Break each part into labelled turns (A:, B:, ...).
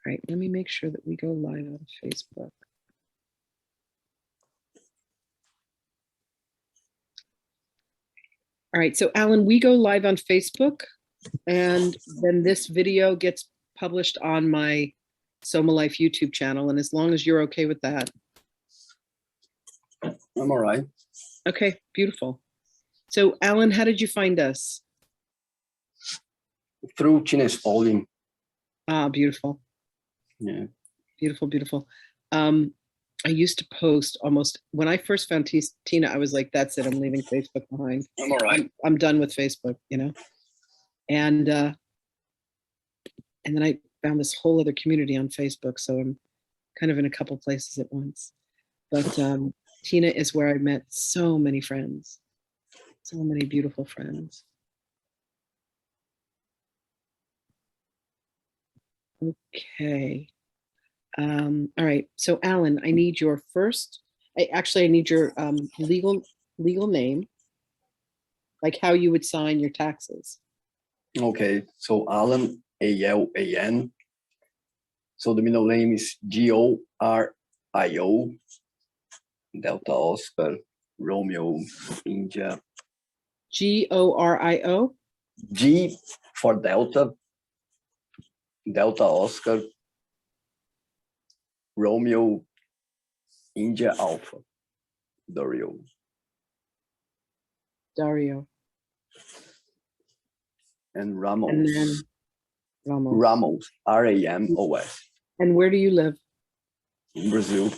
A: right, let me make sure that we go live on Facebook. All right, so Alan, we go live on Facebook, and then this video gets published on my Soma Life YouTube channel. And as long as you're okay with that.
B: I'm all right.
A: Okay, beautiful. So Alan, how did you find us?
B: Through Tina's volume.
A: Ah, beautiful.
B: Yeah.
A: Beautiful, beautiful. I used to post almost, when I first found Tina, I was like, that's it, I'm leaving Facebook behind.
B: I'm all right.
A: I'm done with Facebook, you know? And then I found this whole other community on Facebook. So I'm kind of in a couple places at once. But Tina is where I met so many friends, so many beautiful friends. Okay. All right. So Alan, I need your first, I need your legal name, like how you would sign your taxes.
B: Okay, so Alan, A-L-A-N. So the middle name is G-O-R-I-O, Delta Oscar, Romeo, India.
A: G-O-R-I-O?
B: G for Delta, Delta Oscar, Romeo, India Alpha, Dario.
A: Dario.
B: And Ramos.
A: And then Ramos.
B: Ramos, R-A-M-O-S.
A: And where do you live?
B: In Brazil.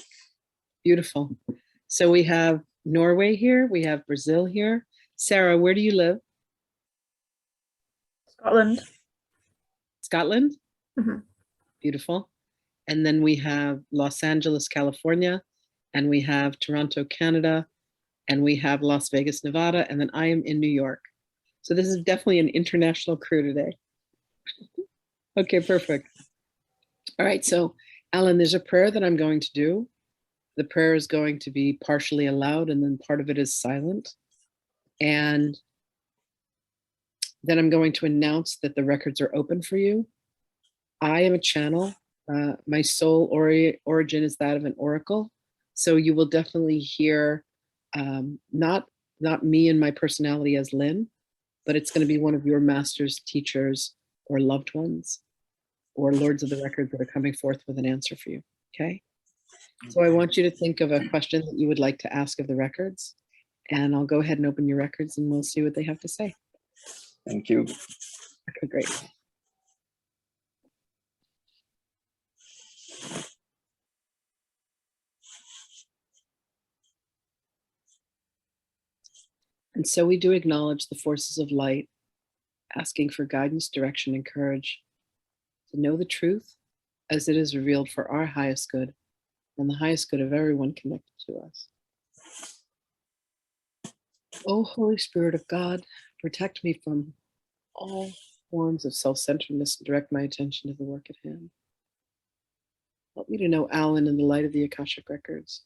A: Beautiful. So we have Norway here, we have Brazil here. Sarah, where do you live?
C: Scotland.
A: Scotland?
C: Mm-hmm.
A: Beautiful. And then we have Los Angeles, California, and we have Toronto, Canada, and we have Las Vegas, Nevada, and then I am in New York. So this is definitely an international crew today. Okay, perfect. All right, so Alan, there's a prayer that I'm going to do. The prayer is going to be partially aloud, and then part of it is silent. And then I'm going to announce that the records are open for you. I am a channel. My soul origin is that of an oracle. So you will definitely hear not me and my personality as Lynn, but it's going to be one of your masters, teachers, or loved ones, or lords of the records that are coming forth with an answer for you, okay? So I want you to think of a question that you would like to ask of the records, and I'll go ahead and open your records and we'll see what they have to say.
B: Thank you.
A: Okay, great. And so we do acknowledge the forces of light, asking for guidance, direction, and courage to know the truth as it is revealed for our highest good and the highest good of everyone connected to us. Oh, Holy Spirit of God, protect me from all forms of self-centeredness and direct my attention to the work at hand. Help me to know Alan in the light of the Akashic records,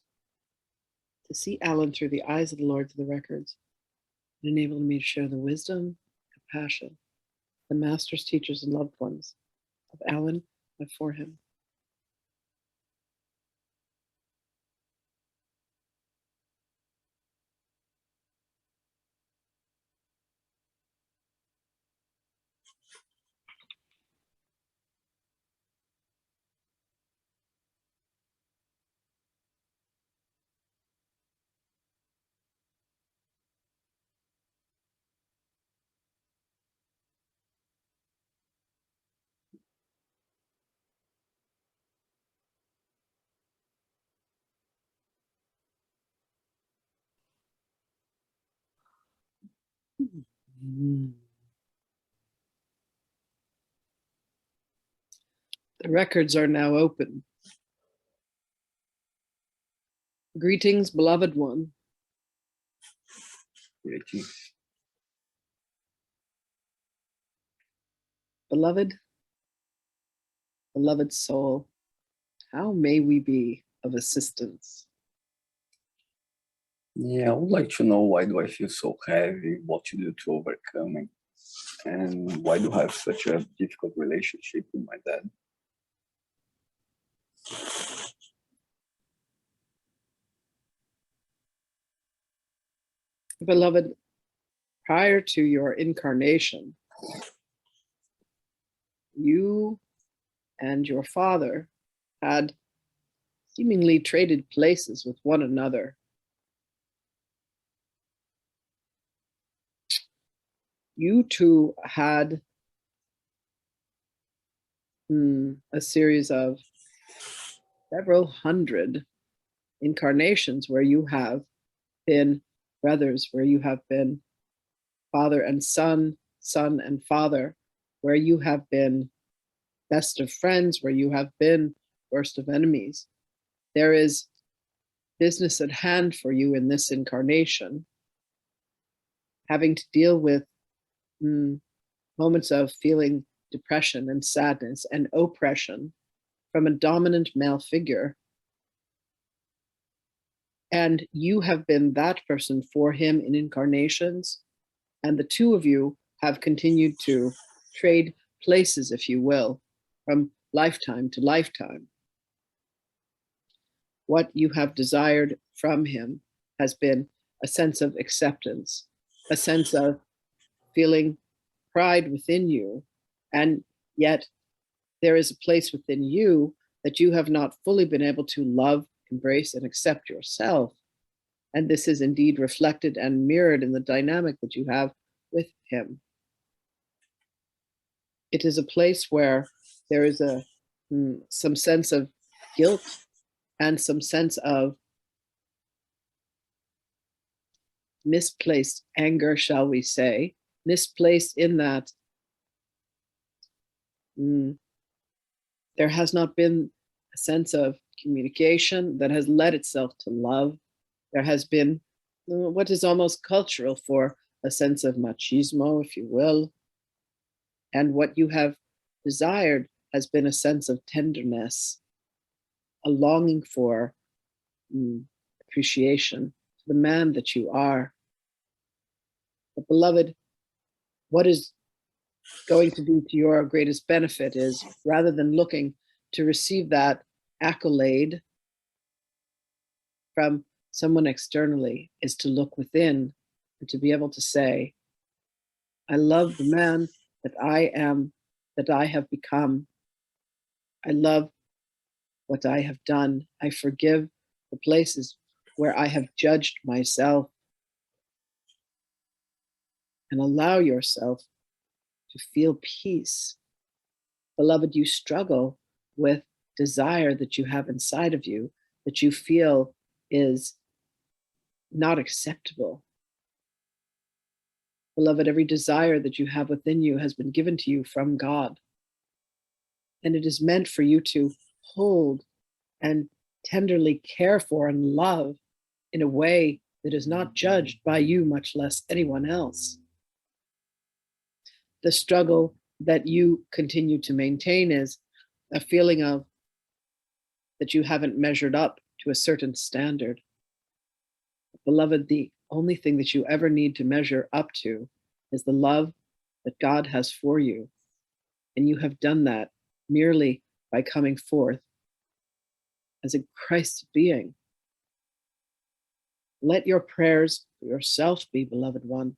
A: to see Alan through the eyes of the Lords of the records, and enable me to share the wisdom, compassion, the masters, teachers, and loved ones of Alan and for him. The records are now open. Greetings, beloved one.
B: Greetings.
A: Beloved soul, how may we be of assistance?
B: Yeah, I would like to know, why do I feel so heavy? What to do to overcome it? And why do I have such a difficult relationship with my dad?
A: Beloved, prior to your incarnation, you and your father had seemingly traded places with one another. You two had a series of several hundred incarnations where you have been brothers, where you have been father and son, son and father, where you have been best of friends, where you have been worst of enemies. There is business at hand for you in this incarnation, having to deal with moments of feeling depression and sadness and oppression from a dominant male figure. And you have been that person for him in incarnations. And the two of you have continued to trade places, if you will, from lifetime to lifetime. What you have desired from him has been a sense of acceptance, a sense of feeling pride within you. And yet there is a place within you that you have not fully been able to love, embrace, and accept yourself. And this is indeed reflected and mirrored in the dynamic that you have with him. It is a place where there is some sense of guilt and some sense of misplaced anger, shall we say, misplaced in that there has not been a sense of communication that has led itself to love. There has been what is almost cultural for a sense of machismo, if you will. And what you have desired has been a sense of tenderness, a longing for appreciation to the man that you are. But beloved, what is going to be to your greatest benefit is, rather than looking to receive that accolade from someone externally, is to look within and to be able to say, I love the man that I am, that I have become. I love what I have done. I forgive the places where I have judged myself. And allow yourself to feel peace. Beloved, you struggle with desire that you have inside of you that you feel is not acceptable. Beloved, every desire that you have within you has been given to you from God. And it is meant for you to hold and tenderly care for and love in a way that is not judged by you, much less anyone else. The struggle that you continue to maintain is a feeling of that you haven't measured up to a certain standard. Beloved, the only thing that you ever need to measure up to is the love that God has for you. And you have done that merely by coming forth as a Christ being. Let your prayers for yourself be, beloved one,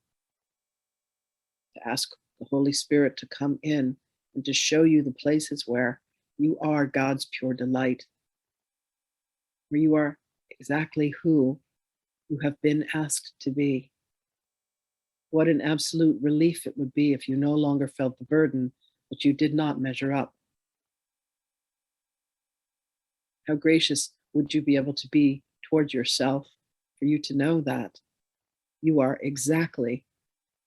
A: to ask the Holy Spirit to come in and to show you the places where you are God's pure delight, where you are exactly who you have been asked to be. What an absolute relief it would be if you no longer felt the burden that you did not measure up. How gracious would you be able to be towards yourself for you to know that you are exactly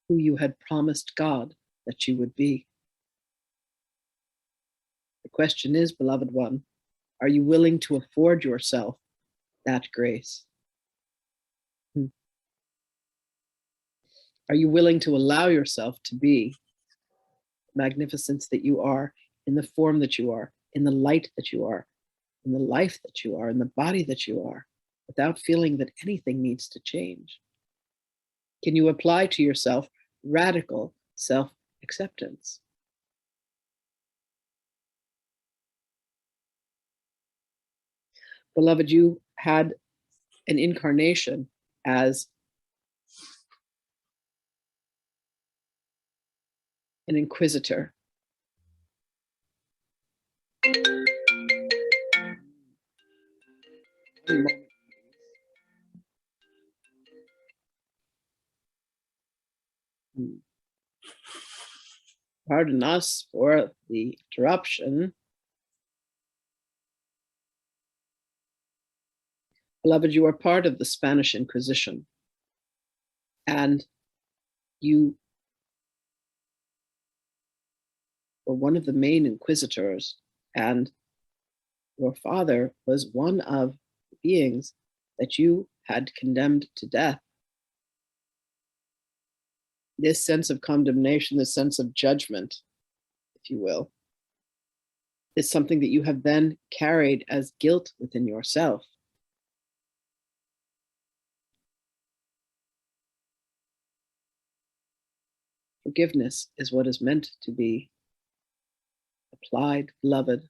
A: who you had promised God that you would be. The question is, beloved one, are you willing to afford yourself that grace? Are you willing to allow yourself to be the magnificence that you are, in the form that you are, in the light that you are, in the life that you are, in the body that you are, without feeling that anything needs to change? Can you apply to yourself radical self-acceptance? Beloved, you had an incarnation as an inquisitor. Pardon us for the interruption. Beloved, you are part of the Spanish Inquisition, and you were one of the main inquisitors, and your father was one of the beings that you had condemned to death. This sense of condemnation, this sense of judgment, if you will, is something that you have then carried as guilt within yourself. Forgiveness is what is meant to be applied, beloved.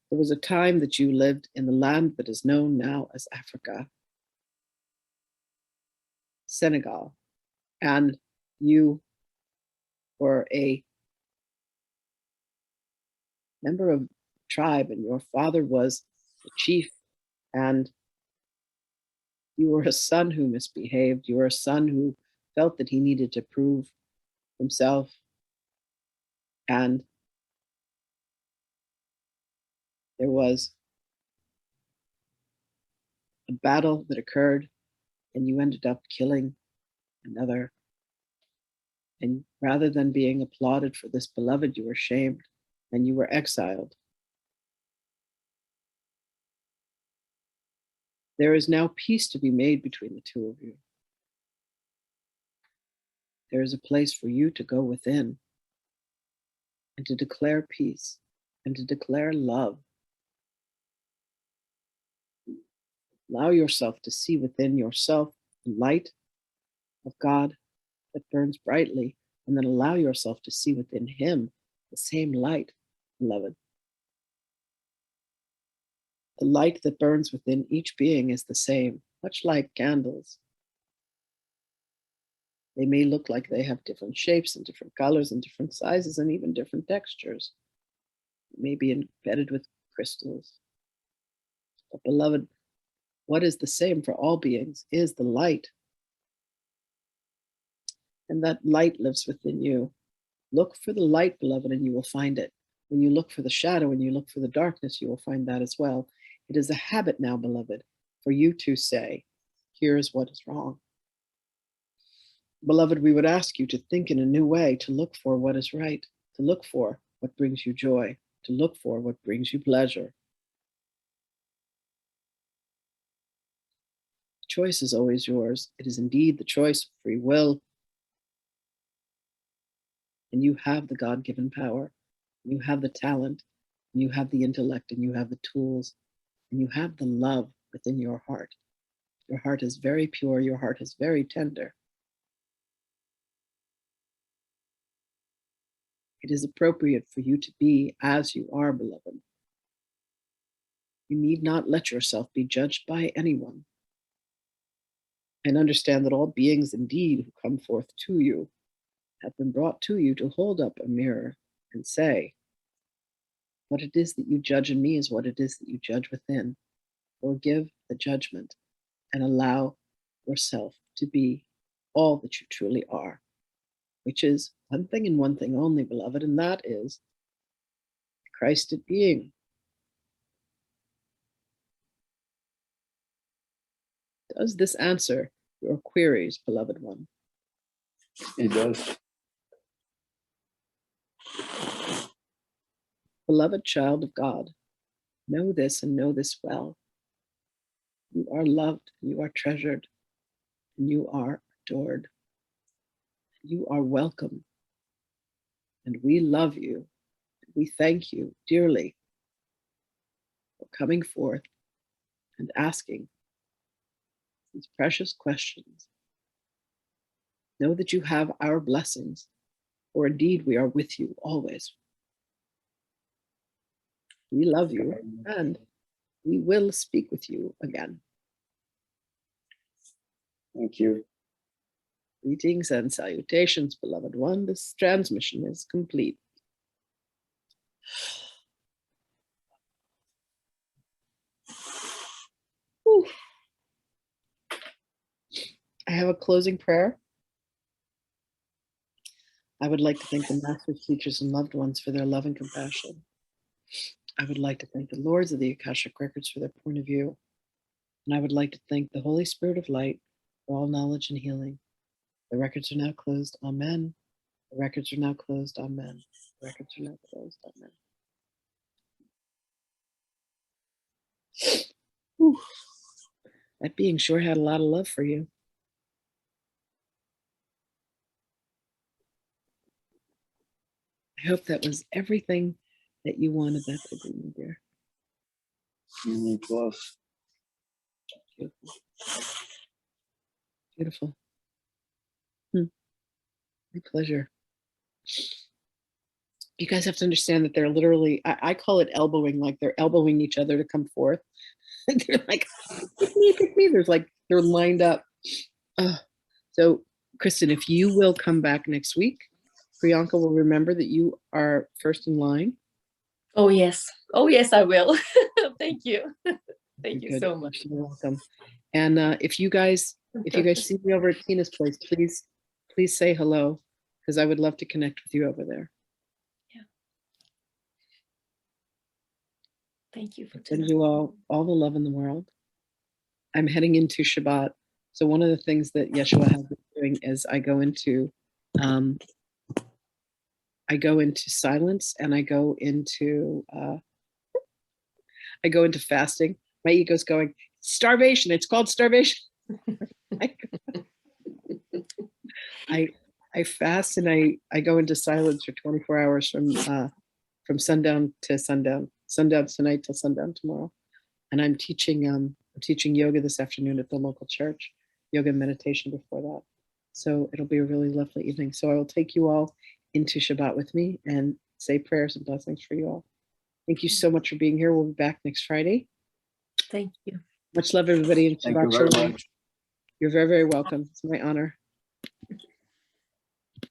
A: There was a time that you lived in the land that is known now as Africa, Senegal, and you were a member of the tribe, and your father was the chief, and you were a son who misbehaved. You were a son who felt that he needed to prove himself, and there was a battle that occurred, and you ended up killing another. And rather than being applauded for this, beloved, you were shamed and you were exiled. There is now peace to be made between the two of you. There is a place for you to go within and to declare peace and to declare love. Allow yourself to see within yourself the light of God that burns brightly, and then allow yourself to see within Him the same light, beloved. The light that burns within each being is the same, much like candles. They may look like they have different shapes and different colors and different sizes and even different textures. They may be embedded with crystals. But beloved, what is the same for all beings is the light. And that light lives within you. Look for the light, beloved, and you will find it. When you look for the shadow and you look for the darkness, you will find that as well. It is a habit now, beloved, for you to say, here's what is wrong. Beloved, we would ask you to think in a new way, to look for what is right, to look for what brings you joy, to look for what brings you pleasure. Choice is always yours. It is indeed the choice of free will. And you have the God-given power. You have the talent, and you have the intellect, and you have the tools, and you have the love within your heart. Your heart is very pure. Your heart is very tender. It is appropriate for you to be as you are, beloved. You need not let yourself be judged by anyone. And understand that all beings indeed who come forth to you have been brought to you to hold up a mirror and say, what it is that you judge in me is what it is that you judge within. Forgive the judgment and allow yourself to be all that you truly are, which is one thing and one thing only, beloved, and that is Christed being. Does this answer your queries, beloved one?
B: It does.
A: Beloved child of God, know this and know this well. You are loved, you are treasured, and you are adored. You are welcome, and we love you. We thank you dearly for coming forth and asking these precious questions. Know that you have our blessings, for indeed we are with you always. We love you, and we will speak with you again.
B: Thank you.
A: Greetings and salutations, beloved one. This transmission is complete. Whew. I have a closing prayer. I would like to thank the masters, teachers, and loved ones for their love and compassion. I would like to thank the lords of the Akashic records for their point of view. And I would like to thank the Holy Spirit of light for all knowledge and healing. The records are now closed. Amen. The records are now closed. Amen. The records are now closed. Amen. Whew. That being sure had a lot of love for you. I hope that was everything that you wanted that to be, my dear.
B: It was.
A: Beautiful. Beautiful. My pleasure. You guys have to understand that they're literally, I call it elbowing, like they're elbowing each other to come forth. And they're like, pick me, pick me. There's like, they're lined up. So, Kristen, if you will come back next week, Priyanka will remember that you are first in line.
C: Oh, yes. Oh, yes, I will. Thank you. Thank you
A: Good.
C: so much.
A: You're welcome. And if you guys see me over at Tina's place, please say hello, because I would love to connect with you over there.
C: Yeah. Thank you for
A: Send you all the love in the world. I'm heading into Shabbat. So one of the things that Yeshua has been doing is I go into silence, and I go into fasting. My ego's going, starvation. It's called starvation. I fast, and I go into silence for 24 hours from sundown to sundown tonight till sundown tomorrow. And I'm teaching yoga this afternoon at the local church, yoga and meditation before that. So it'll be a really lovely evening. So I will take you all into Shabbat with me and say prayers and blessings for you all. Thank you so much for being here. We'll be back next Friday.
C: Thank you.
A: Much love, everybody. And
B: Thank you
A: Shabbat
B: very
A: Shalom.
B: much.
A: You're very, very welcome. It's my honor.